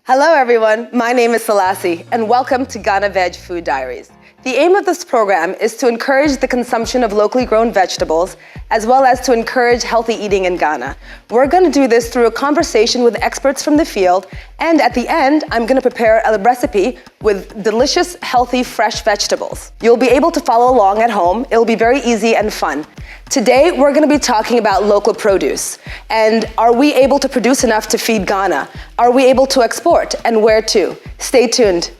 Hello everyone, my name is Selassie and welcome to GhanaVeg Food Diaries. The aim of this program is to encourage the consumption of locally grown vegetables as well as to encourage healthy eating in Ghana. We're going to do this through a conversation with experts from the field, and at the end I'm going to prepare a recipe with delicious, healthy, fresh vegetables. You'll be able to follow along at home. It'll be very easy and fun. Today we're going to be talking about local produce and are we able to produce enough to feed Ghana? Are we able to export, and where to? Stay tuned.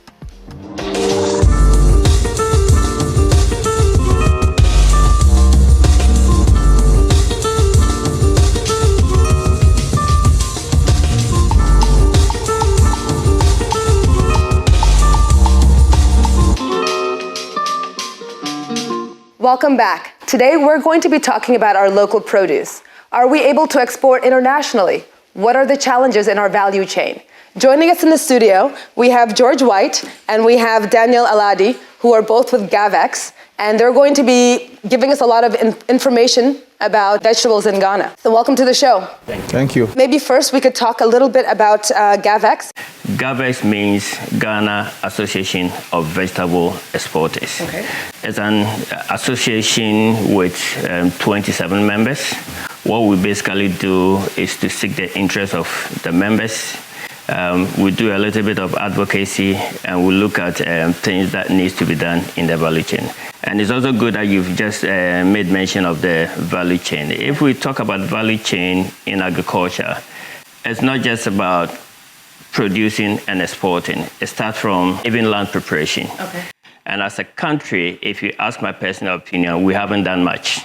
Welcome back. Today we're going to be talking about our local produce. Are we able to export internationally? What are the challenges in our value chain? Joining us in the studio, we have George White and we have Daniel Aladi, who are both with GAVEX, and they're going to be giving us a lot of information about vegetables in Ghana. So welcome to the show. Thank you. Maybe first we could talk a little bit about GAVEX. GAVEX means Ghana Association of Vegetable Exporters. Okay. It's an association with 27 members. What we basically do is to seek the interest of the members. We do a little bit of advocacy and we look at things that needs to be done in the value chain. And it's also good that you've just made mention of the value chain. If we talk about value chain in agriculture, it's not just about producing and exporting. It starts from even land preparation. Okay. And as a country, if you ask my personal opinion, we haven't done much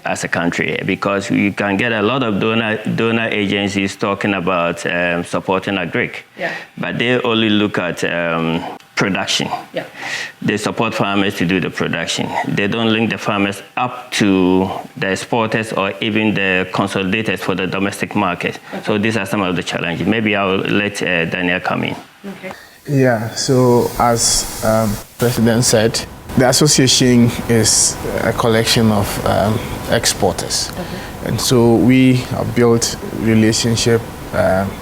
as a country, because you can get a lot of donor agencies talking about supporting agric, but they only look at production. Yeah. They support farmers to do the production. They don't link the farmers up to the exporters or even the consolidators for the domestic market. Okay. So these are some of the challenges. Maybe I'll let Daniel come in. Okay. Yeah, so as President said, the association is a collection of exporters. Okay. And so we have built relationship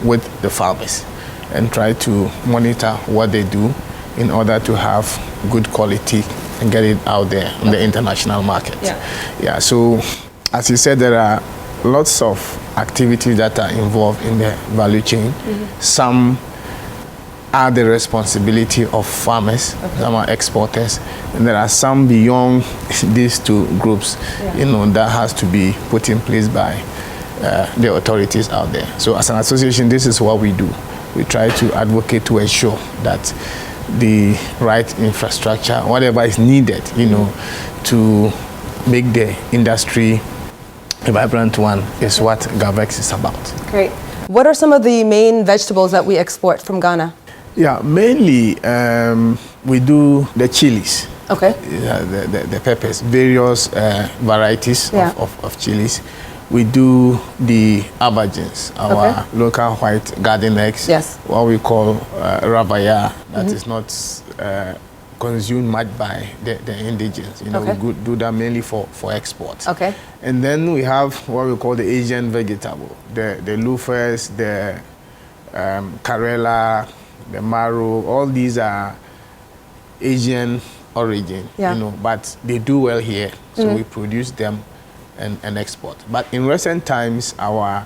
with the farmers and try to monitor what they do in order to have good quality and get it out there in the international market. Yeah, so as you said, there are lots of activities that are involved in the value chain. Mm-hmm. Some are the responsibility of farmers, some are exporters, and there are some beyond these two groups, that has to be put in place by the authorities out there. So as an association, this is what we do. We try to advocate to ensure that the right infrastructure, whatever is needed, to make the industry a vibrant one is what GAVEX is about. Great. What are some of the main vegetables that we export from Ghana? Yeah, mainly we do the chilies. Okay. The peppers, various varieties of chilies. We do the aubergines, our local white garden eggs. Yes. What we call ravaya, that is not consumed much by the indigenous. We do that mainly for export. Okay. And then we have what we call the Asian vegetable, the loafers, the karela, the marrow. All these are Asian origin, but they do well here, so we produce them and export. But in recent times, our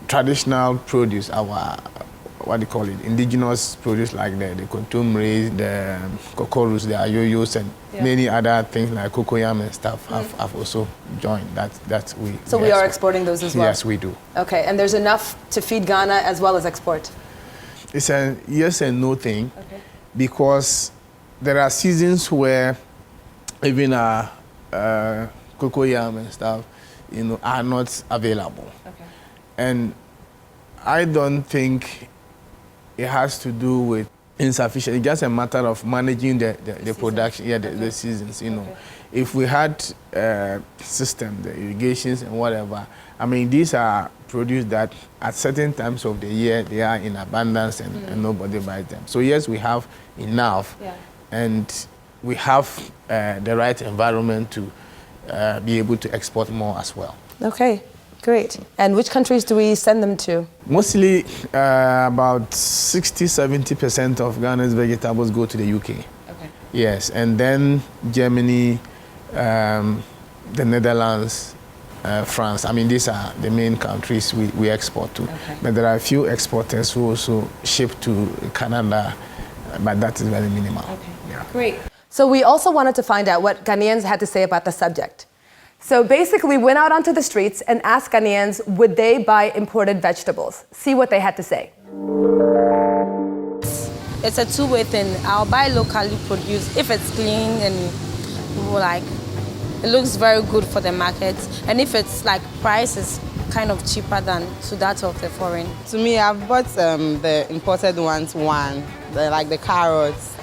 traditional produce, our indigenous produce like the kontomire, the kokorus, the ayoyos, and many other things like cocoyam and stuff have also joined. So we are exporting those as well? Yes, we do. Okay, and there's enough to feed Ghana as well as export? It's a yes and no thing, because there are seasons where even cocoyam and stuff, are not available. Okay. And I don't think it has to do with insufficient. It's just a matter of managing the production, the seasons. If we had system, the irrigations and whatever, these are produce that at certain times of the year they are in abundance and nobody buys them. So yes, we have enough, and we have the right environment to be able to export more as well. Okay, Great. And which countries do we send them to? Mostly about 60-70% of Ghana's vegetables go to the UK. Okay. Yes, and then Germany, the Netherlands, France. I mean, these are the main countries we export to. Okay. But there are a few exporters who also ship to Canada, but that is very minimal. Okay. Yeah. Great. So we also wanted to find out what Ghanaians had to say about the subject. So basically, we went out onto the streets and asked Ghanaians, would they buy imported vegetables? See what they had to say. It's a two-way thing. I'll buy locally produced if it's clean and like it looks very good for the market, and if it's like price is kind of cheaper than to that of the foreign. To me, I've bought the imported ones, like the carrots,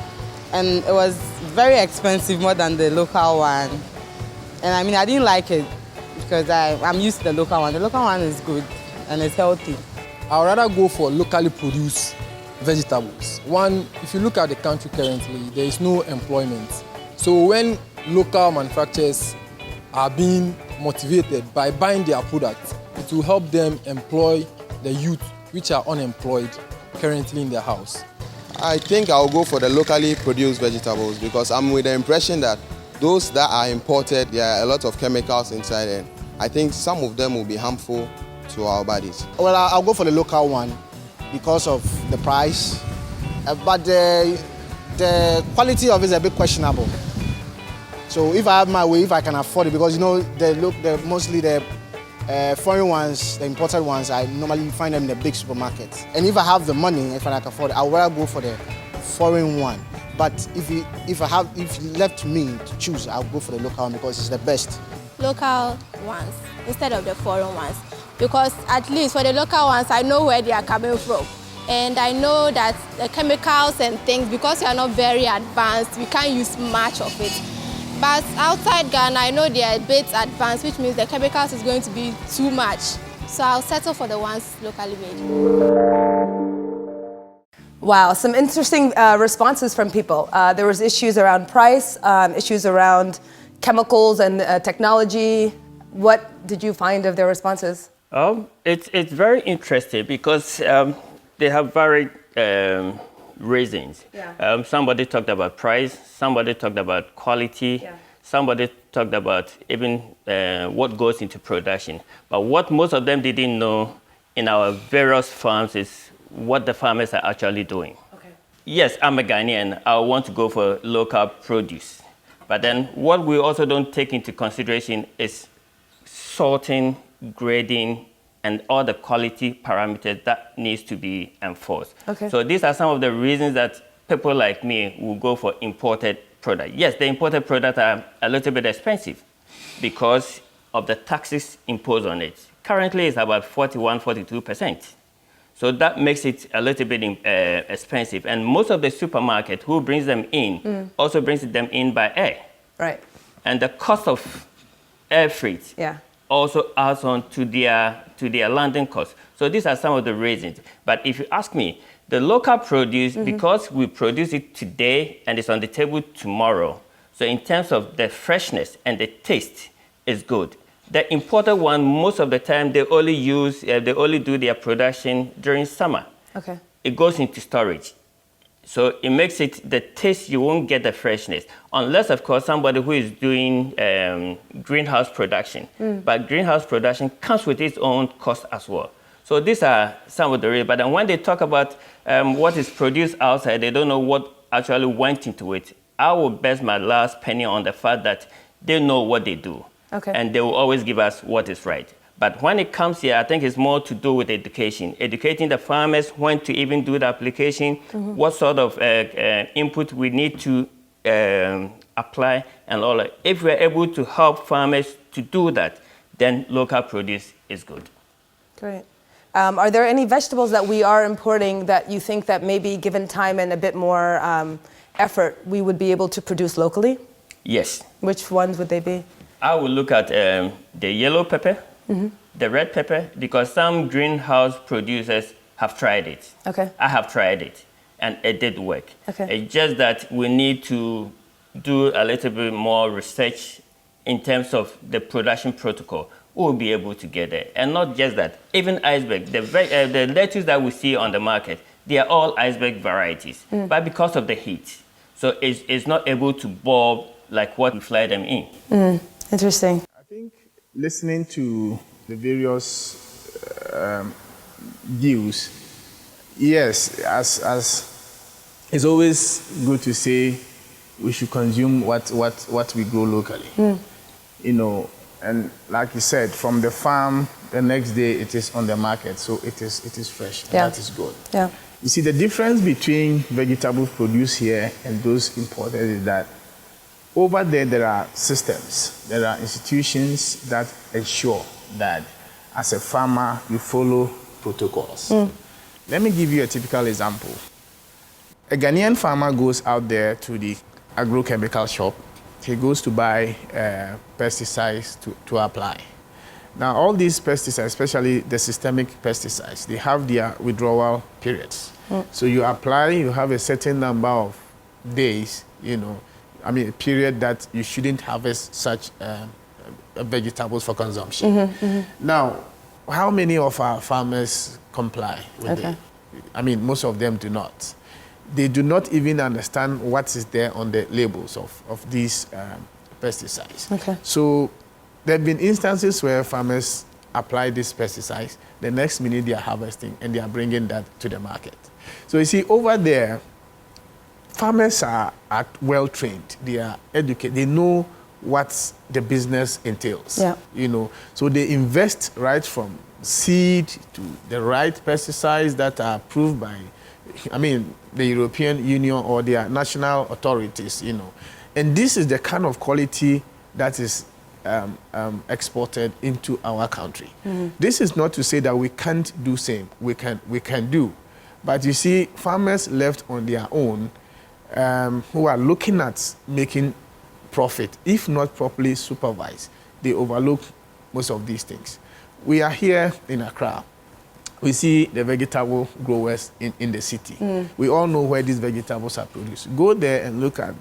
and it was very expensive, more than the local one. And I mean, I didn't like it because I'm used to the local one. The local one is good and it's healthy. I'd rather go for locally produced vegetables. One, if you look at the country currently, there is no employment. So when local manufacturers are being motivated by buying their products, it will help them employ the youth which are unemployed currently in their house. I think I'll go for the locally produced vegetables because I'm with the impression that those that are imported, there are a lot of chemicals inside them. I think some of them will be harmful to our bodies. Well, I'll go for the local one because of the price, but the quality of it is a bit questionable. So if I have my way, if I can afford it, because you know, mostly the foreign ones, the imported ones, I normally find them in the big supermarkets. And if I have the money, if I can afford it, I would rather go for the foreign one. But if left to me to choose, I'll go for the local one because it's the best. Local ones instead of the foreign ones, because at least for the local ones, I know where they are coming from. And I know that the chemicals and things, because we are not very advanced, we can't use much of it. But outside Ghana, I know they are a bit advanced, which means the chemicals is going to be too much. So I'll settle for the ones locally made. Wow, some interesting responses from people. There was issues around price, issues around chemicals and technology. What did you find of their responses? It's very interesting because they have varied reasons. Yeah. Somebody talked about price, somebody talked about quality, yeah. Somebody talked about even what goes into production. But what most of them didn't know in our various farms is what the farmers are actually doing. Okay. Yes, I'm a Ghanaian. I want to go for local produce. But then what we also don't take into consideration is sorting, grading, and all the quality parameters that needs to be enforced. Okay. So these are some of the reasons that people like me will go for imported products. Yes, the imported products are a little bit expensive because of the taxes imposed on it. Currently, it's about 41-42%. So that makes it a little bit expensive. And most of the supermarket who brings them in also brings them in by air. Right. And the cost of air freight also adds on to their landing costs. So these are some of the reasons. But if you ask me, the local produce, because we produce it today and it's on the table tomorrow, so in terms of the freshness and the taste, is good. The imported one, most of the time, they only do their production during summer. Okay. It goes into storage. So it makes it, the taste, you won't get the freshness. Unless, of course, somebody who is doing greenhouse production. But greenhouse production comes with its own cost as well. So these are some of the reasons. But then when they talk about what is produced outside, they don't know what actually went into it. I will bet my last penny on the fact that they know what they do. Okay. And they will always give us what is right. But when it comes here, I think it's more to do with education. Educating the farmers when to even do the application, what sort of input we need to apply and all that. If we're able to help farmers to do that, then local produce is good. Great. Are there any vegetables that we are importing that you think that maybe given time and a bit more effort, we would be able to produce locally? Yes. Which ones would they be? I will look at the yellow pepper, the red pepper, because some greenhouse producers have tried it. Okay. I have tried it, and it did work. Okay. It's just that we need to do a little bit more research in terms of the production protocol. we'll be able to get there. And not just that, even iceberg, the lettuce that we see on the market, they are all iceberg varieties, but because of the heat. So it's not able to bob like what we fly them in. Interesting. I think listening to the various views, yes, as it's always good to say we should consume what we grow locally. You know, and like you said, from the farm, the next day it is on the market, so it is fresh. And that is good. Yeah. You see, the difference between vegetables produced here and those imported is that over there are systems, there are institutions that ensure that as a farmer you follow protocols. Let me give you a typical example. A Ghanaian farmer goes out there to the agrochemical shop. He goes to buy pesticides to apply. Now, all these pesticides, especially the systemic pesticides, they have their withdrawal periods. So you apply, you have a certain number of days, you know, I mean, a period that you shouldn't harvest such vegetables for consumption. Now, how many of our farmers comply with it? I mean, most of them do not. They do not even understand what is there on the labels of these pesticides. So there have been instances where farmers apply these pesticides, the next minute they are harvesting and they are bringing that to the market. So you see, over there, farmers are well trained, they are educated, they know what the business entails. You know, so they invest right from seed to the right pesticides that are approved by, I mean, the European Union or their national authorities, you know. And this is the kind of quality that is exported into our country. This is not to say that we can't do same. We can do. But you see, farmers left on their own who are looking at making profit, if not properly supervised, they overlook most of these things. We are here in Accra. We see the vegetable growers in the city. We all know where these vegetables are produced. Go there and look at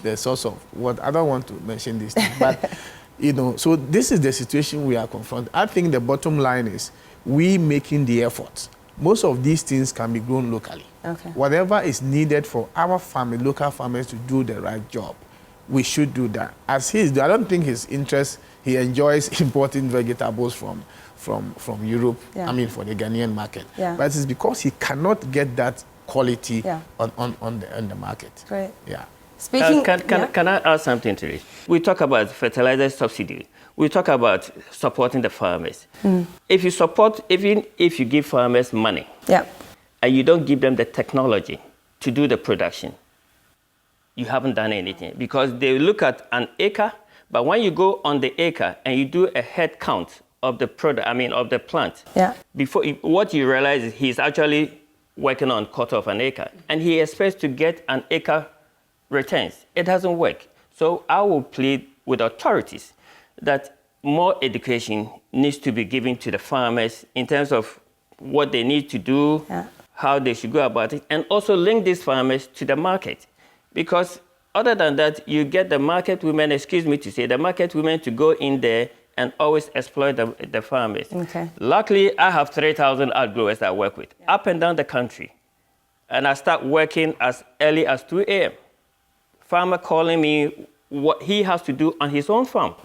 the source of what, I don't want to mention this thing, but you know, so this is the situation we are confronted. I think the bottom line is we making the effort. Most of these things can be grown locally. Whatever is needed for our family, local farmers to do the right job, we should do that. As he is, I don't think his interest, he enjoys importing vegetables from Europe, I mean, for the Ghanaian market. But it's because he cannot get that quality on the market. Great. Yeah. Speaking, can I add something to this? We talk about fertilizer subsidy. We talk about supporting the farmers. If you support, even if you give farmers money, and you don't give them the technology to do the production, you haven't done anything, because they look at an acre, but when you go on the acre and you do a head count of the product, I mean of the plant, before what you realize is he's actually working on quarter of an acre, and he expects to get an acre returns. It doesn't work. So I will plead with authorities that more education needs to be given to the farmers in terms of what they need to do, how they should go about it, and also link these farmers to the market. Because other than that, you get the market women, excuse me to say, the market women to go in there and always exploit the farmers. Luckily, I have 3,000 outgrowers that I work with up and down the country. And I start working as early as 2 a.m. Farmer calling me what he has to do on his own farm.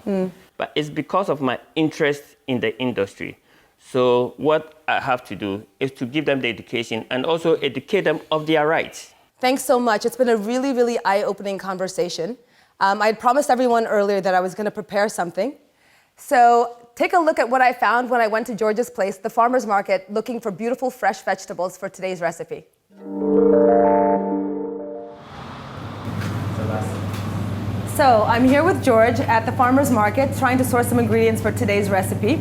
But it's because of my interest in the industry. So what I have to do is to give them the education and also educate them of their rights. Thanks so much. It's been a really, really eye-opening conversation. I had promised everyone earlier that I was going to prepare something. So take a look at what I found when I went to George's Place, the farmer's market, looking for beautiful fresh vegetables for today's recipe. So I'm here with George at the farmer's market, trying to source some ingredients for today's recipe.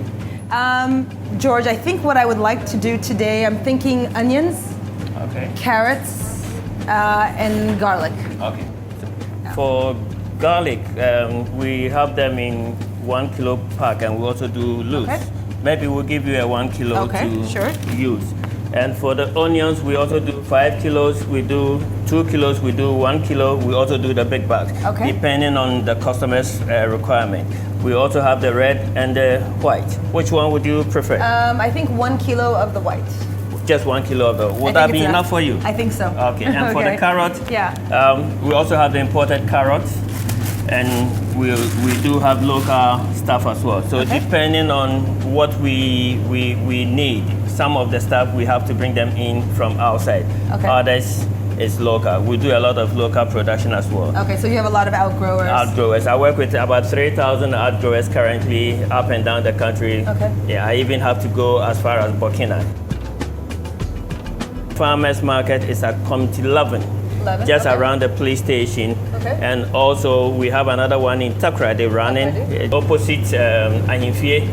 George, I think what I would like to do today, I'm thinking onions, carrots, and garlic. For garlic, we have them in 1 kilo pack, and we also do loose. Maybe we'll give you a 1 kilo to use. And for the onions, we also do 5 kilos, we do 2 kilos, we do 1 kilo, we also do the big bag, depending on the customer's requirement. We also have the red and the white. Which one would you prefer? I think 1 kilo of the white. Just 1 kilo of the. Would I that think be it's enough for you? I think so. Okay, and for the carrot, we also have the imported carrots, and we do have local stuff as well. So depending on what we need, some of the stuff we have to bring them in from outside. Others is local. We do a lot of local production as well. Okay, so you have a lot of outgrowers. Outgrowers. I work with about 3,000 outgrowers currently up and down the country. Okay. Yeah, I even have to go as far as Burkina. Farmers market is at Community 11, just around the police station. And also we have another one in Takra, they're running opposite Ahimfie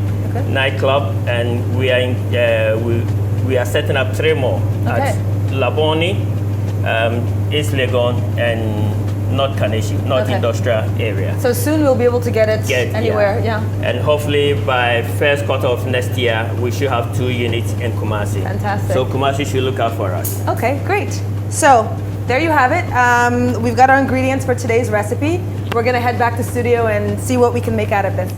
nightclub, and we are setting up 3 more at Laboni, East Legon, and North Kaneshi, North Industrial area. So soon we'll be able to get it anywhere, And hopefully by first quarter of next year, we should have 2 units in Kumasi. Fantastic. So Kumasi should look out for us. Okay, great. So there you have it. We've got our ingredients for today's recipe. We're gonna head back to studio and see what we can make out of this.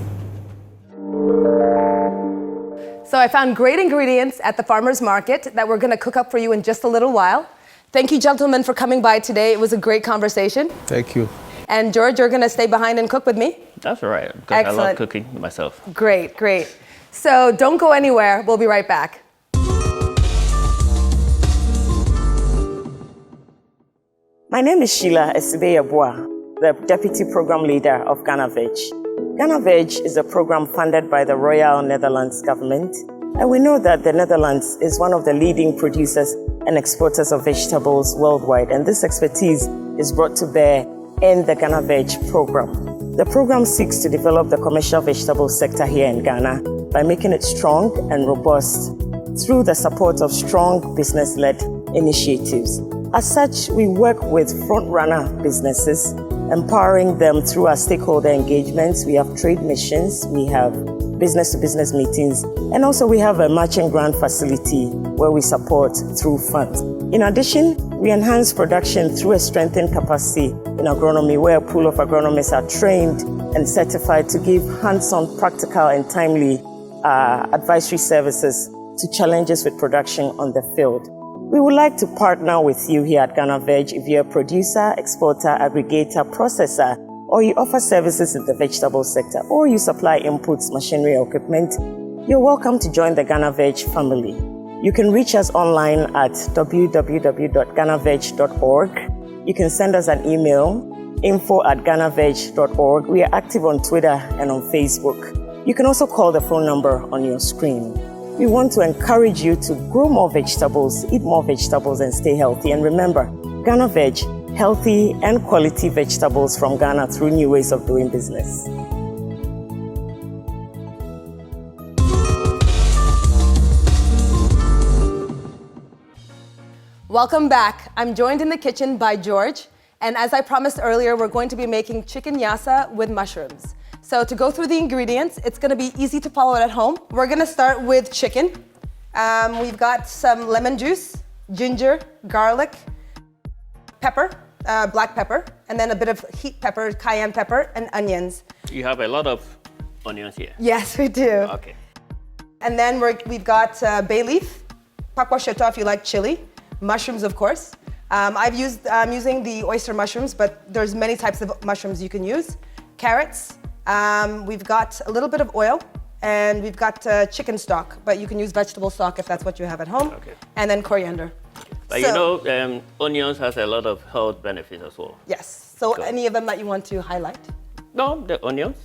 So I found great ingredients at the farmer's market that we're gonna cook up for you in just a little while. Thank you, gentlemen, for coming by today. It was a great conversation. Thank you. And George, you're gonna stay behind and cook with me? That's all right, because I love cooking myself. Great, great. So don't go anywhere. We'll be right back. My name is Sheila Esibe-Yabua, the Deputy Program Leader of GhanaVeg. GhanaVeg is a program funded by the Royal Netherlands government, and we know that the Netherlands is one of the leading producers and exporters of vegetables worldwide, and this expertise is brought to bear in the GhanaVeg program. The program seeks to develop the commercial vegetable sector here in Ghana by making it strong and robust through the support of strong business-led initiatives. As such, we work with front-runner businesses, empowering them through our stakeholder engagements. We have trade missions, we have business-to-business meetings, and also we have a matching grant facility where we support through funds. In addition, we enhance production through a strengthened capacity in agronomy, where a pool of agronomists are trained and certified to give hands-on, practical, and timely advisory services to challenges with production on the field. We would like to partner with you here at GhanaVeg if you're a producer, exporter, aggregator, processor, or you offer services in the vegetable sector, or you supply inputs, machinery, or equipment. You're welcome to join the GhanaVeg family. You can reach us online at www.ghanaveg.org. You can send us an email, info@ghanaveg.org. We are active on Twitter and on Facebook. You can also call the phone number on your screen. We want to encourage you to grow more vegetables, eat more vegetables, and stay healthy. And remember, GhanaVeg, healthy and quality vegetables from Ghana through new ways of doing business. Welcome back. I'm joined in the kitchen by George. And as I promised earlier, we're going to be making chicken yassa with mushrooms. So to go through the ingredients, it's gonna be easy to follow it at home. We're gonna start with chicken. We've got some lemon juice, ginger, garlic, pepper, black pepper, and then a bit of heat pepper, cayenne pepper, and onions. You have a lot of onions here. Yes, we do. Okay. And then we've got bay leaf, pakwa sheta if you like chili, mushrooms, of course. I'm using the oyster mushrooms, but there's many types of mushrooms you can use. Carrots. We've got a little bit of oil, and we've got chicken stock, but you can use vegetable stock if that's what you have at home. Okay. And then coriander. But you know, onions has a lot of health benefits as well. Yes. So any of them that you want to highlight? No, the onions.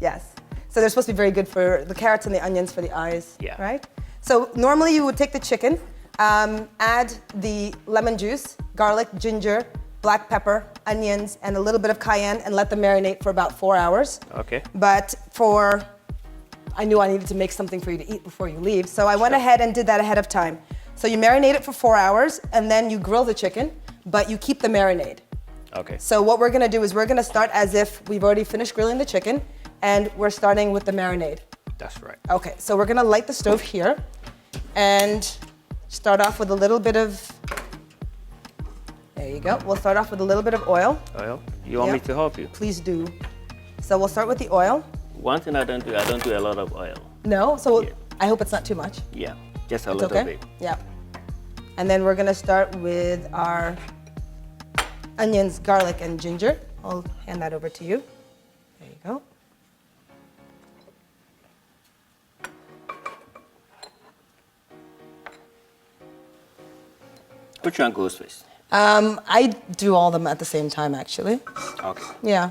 Yes. So they're supposed to be very good for the carrots and the onions for the eyes, Yeah. right? So normally you would take the chicken, add the lemon juice, garlic, ginger, black pepper, onions, and a little bit of cayenne, and let them marinate for about 4 hours. Okay. But I knew I needed to make something for you to eat before you leave, so I went ahead and did that ahead of time. So you marinate it for 4 hours, and then you grill the chicken, but you keep the marinade. Okay. So what we're gonna do is we're gonna start as if we've already finished grilling the chicken, and we're starting with the marinade. That's right. Okay, so we're gonna light the stove here, and start off with a little bit of, there you go. We'll start off with a little bit of oil. Oil? You want me to help you? Please do. So we'll start with the oil. One thing I don't do a lot of oil. No? So Yeah. I hope it's not too much. Yeah, just a It's little okay? bit. Yeah. And then we're gonna start with our onions, garlic, and ginger. I'll hand that over to you. There you go. Which one goes first? I do all of them at the same time, actually. Okay. Yeah.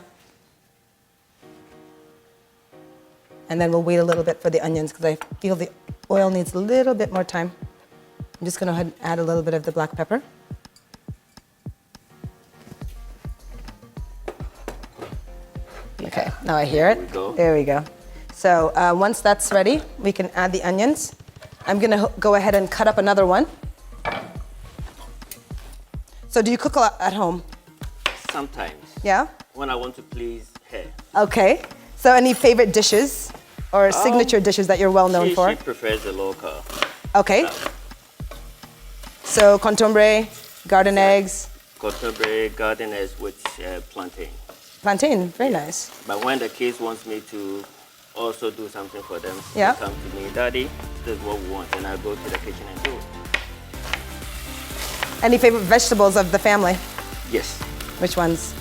And then we'll wait a little bit for the onions because I feel the oil needs a little bit more time. I'm just gonna go ahead and add a little bit of the black pepper. Okay, now I hear it. There we go. There we go. So once that's ready, we can add the onions. I'm gonna go ahead and cut up another one. So do you cook a lot at home? Sometimes, Yeah? when I want to please her. Okay. So any favorite dishes or signature dishes that you're well known for? She prefers the local. Okay. So contombre, garden eggs, Cotobre garden eggs with plantain. plantain, very nice. But when the kids wants me to also do something for them, Yeah. they come to me, Daddy, this is what we want, and I go to the kitchen and do it. Any favorite vegetables of the family? Yes. Which ones?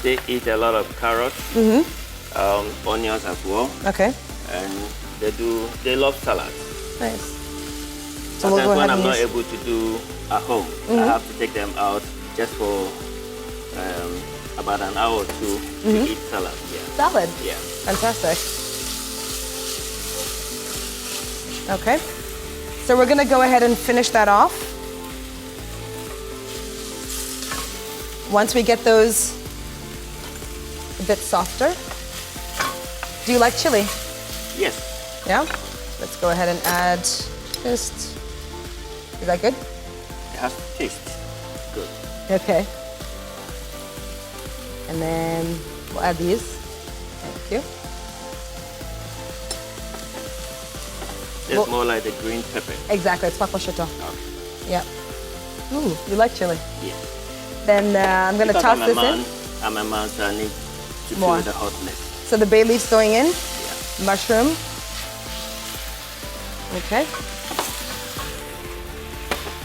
They eat a lot of carrots, onions as well, Okay, and they love salad. nice. So we'll Sometimes go ahead when I'm and not use... able to do at home, I have to take them out just for about an hour or two to eat salad. Yeah. Salad. Yeah. Fantastic. Okay. So we're gonna go ahead and finish that off. Once we get those a bit softer. Do you like chili? Yes. Yeah? Let's go ahead and add just, is that good? It has to taste good. Okay. And then we'll add these. Thank you. It's Well- more like the green pepper. Exactly, it's pakoshoto. Okay. Yeah. Ooh, you like chili. Yes. Then I'm gonna Because toss I'm a this man, in. I'm a man, so I need to More. feel the hotness. So the bay leaf's going in, Yeah. mushroom. Okay.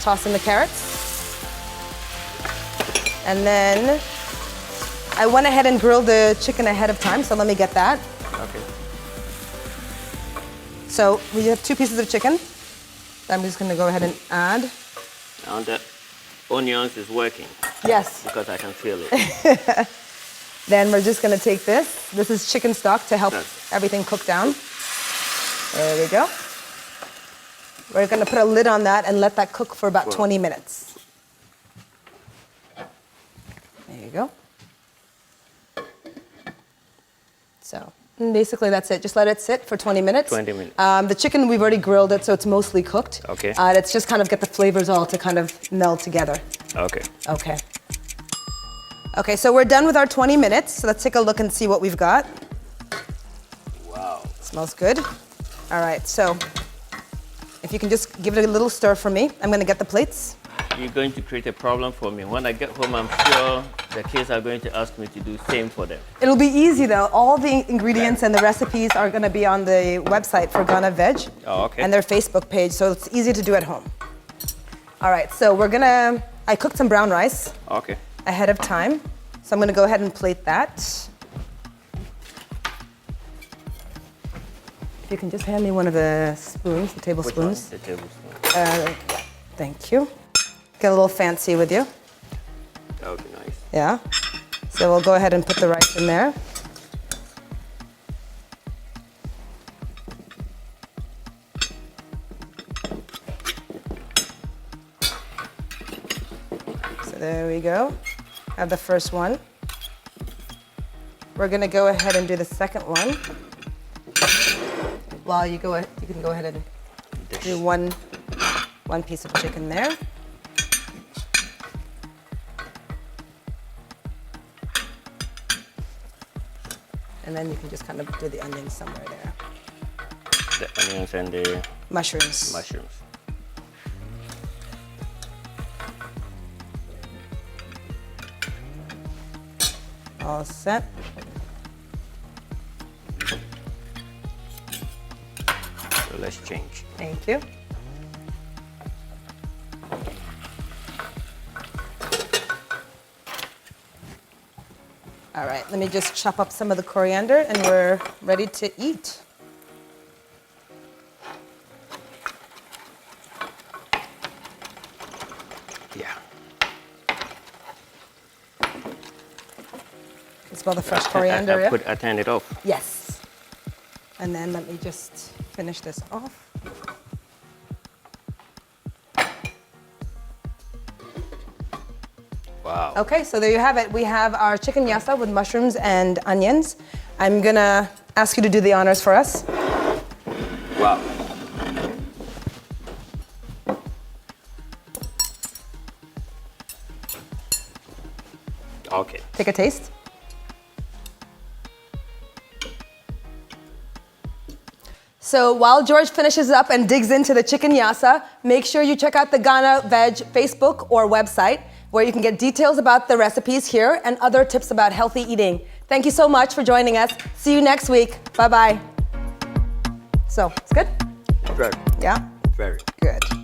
Toss in the carrots. And then I went ahead and grilled the chicken ahead of time, so let me get that. Okay. So we have 2 pieces of chicken. I'm just gonna go ahead and add. Now the onions is working Yes. because I can feel it. Then we're just gonna take this. This is chicken stock to help Yes. everything cook down. There we go. We're gonna put a lid on that and let that cook for about Wow. 20 minutes. There you go. So basically that's it. Just let it sit for 20 minutes. 20 minutes. The chicken, we've already grilled it, so it's mostly cooked. Okay. It's just kind of get the flavors all to kind of meld together. Okay. Okay. Okay, so we're done with our 20 minutes. So let's take a look and see what we've got. Wow. Smells good. All right, so if you can just give it a little stir for me. I'm gonna get the plates. You're going to create a problem for me. When I get home, I'm sure the kids are going to ask me to do same for them. It'll be easy though. All the ingredients and the recipes are gonna be on the website for GhanaVeg Oh, okay. and their Facebook page, so it's easy to do at home. All right, so I cooked some brown rice Okay. ahead of time, so I'm gonna go ahead and plate that. If you can just hand me one of the spoons, the Which one? tablespoons. The tablespoon. Thank you. Get a little fancy with you. That would be nice. Yeah. So we'll go ahead and put the rice in there. So there we go. Have the first one. We're gonna go ahead and do the second one. While you can go ahead and do one piece of chicken there. And then you can just kind of do the onions somewhere there. The onions and the Mushrooms. mushrooms. All set. So let's change. Thank you. All right, let me just chop up some of the coriander and we're ready to eat. Yeah. You smell the fresh coriander, yeah? I turned it off. Yes. And then let me just finish this off. Wow. Okay, so there you have it. We have our chicken yassa with mushrooms and onions. I'm gonna ask you to do the honors for us. Wow. Okay. Take a taste. So while George finishes up and digs into the chicken yassa, make sure you check out the GhanaVeg Facebook or website where you can get details about the recipes here and other tips about healthy eating. Thank you so much for joining us. See you next week. Bye-bye. So, it's good? Very. Yeah? Very. Good.